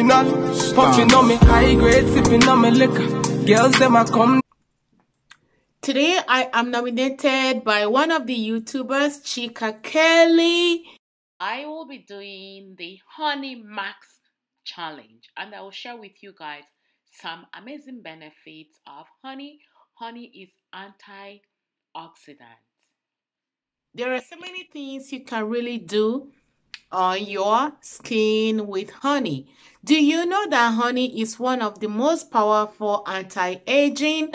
Original, puffing on me high grade, sipping on me liquor. Girls, them a come. Today, I am nominated by one of the YouTubers, CHIKELLY. I will be doing the Honey Max Challenge, and I will share with you guys some amazing benefits of honey. Honey is antioxidant. There are so many things you can really do on your skin with honey. Do you know that honey is one of the most powerful anti-aging?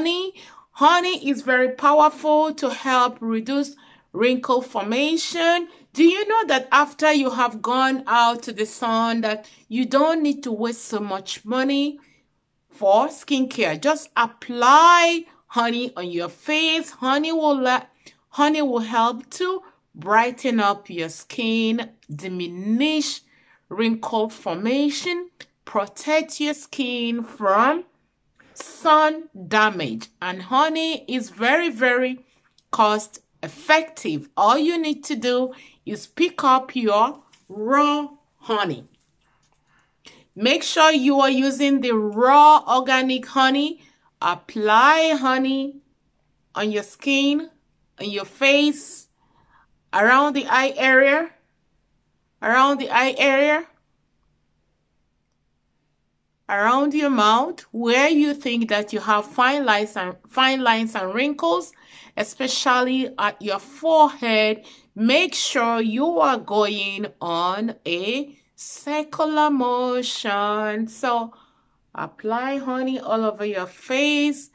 Honey is very powerful to help reduce wrinkle formation. Do you know that after you have gone out to the sun that you don't need to waste so much money for skincare? Just apply honey on your face. Honey will help to brighten up your skin, diminish wrinkle formation, protect your skin from sun damage. And honey is very, very cost effective. All you need to do is pick up your raw honey. Make sure you are using the raw organic honey. Apply honey on your skin, on your face, around the eye area, around your mouth, where you think that you have fine lines and wrinkles, especially at your forehead. Make sure you are going on a circular motion. So apply honey all over your face.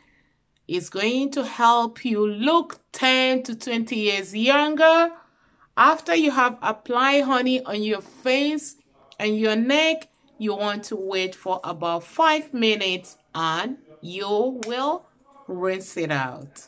It's going to help you look 10 to 20 years younger. After you have applied honey on your face and your neck, you want to wait for about 5 minutes and you will rinse it out.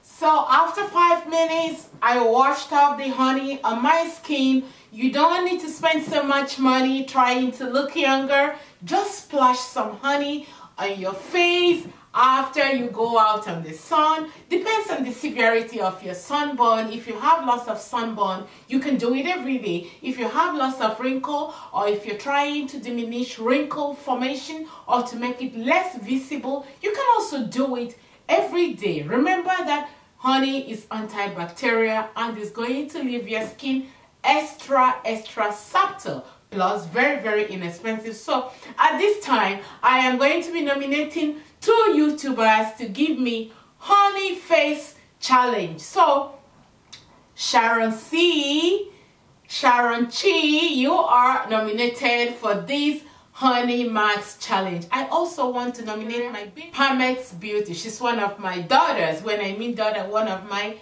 So after 5 minutes, I washed off the honey on my skin. You don't need to spend so much money trying to look younger. Just splash some honey on your face after you go out on the sun. Depends on the severity of your sunburn. If you have lots of sunburn, you can do it every day. If you have lots of wrinkle, or if you're trying to diminish wrinkle formation or to make it less visible, you can also do it every day. Remember that honey is antibacterial and is going to leave your skin extra subtle, plus very, very inexpensive. So at this time, I am going to be nominating 2 YouTubers to give me honey face challenge. So Sharon Chi, you are nominated for this Honey Max challenge. I also want to nominate my Pamex Beauty. She's one of my daughters. When I mean daughter, one of my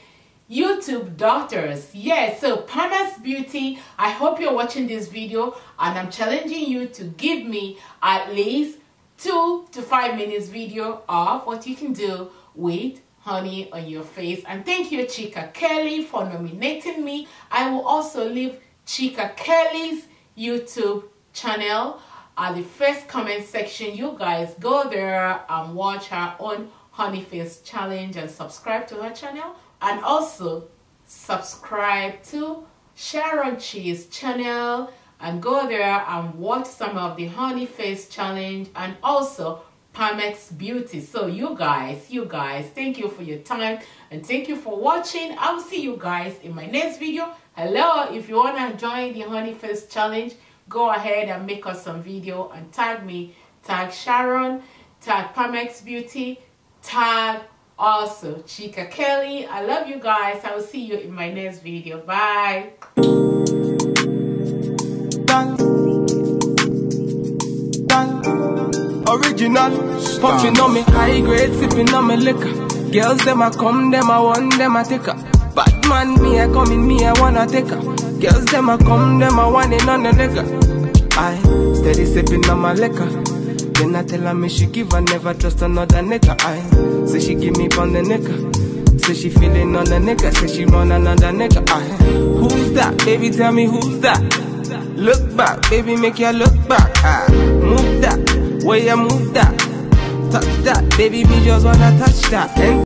YouTube daughters. Yes, so Pamex Beauty, I hope you're watching this video, and I'm challenging you to give me at least 2 to 5 minutes video of what you can do with honey on your face. And thank you, CHIKELLY, for nominating me. I will also leave CHIKELLY's YouTube channel at the first comment section. You guys go there and watch her own honey face challenge and subscribe to her channel. And also subscribe to Sharon Chi's channel and go there and watch some of the honey face challenge and also Pamex Beauty. So you guys, thank you for your time and thank you for watching. I will see you guys in my next video. Hello, if you want to join the honey face challenge, go ahead and make us some video and tag me, tag Sharon, tag Pamex Beauty, tag also CHIKELLY. I love you guys. I will see you in my next video. Bye. Original, puffing on me high grade, sipping on me liquor. Girls, them a come, them a want, them a take her. Bad man, me a coming, me a wanna take her. Girls, them a come, them a want it on the liquor. I steady sipping on my liquor. Then I tell her me she give her, never trust another nigga. I say she give me on the nigga. Say she feeling on the nigga. Say she run another nigga. Who's that? Baby, tell me who's that? Look back, baby, make ya look back. Move that, way you move that. Touch that, baby, me just wanna touch that.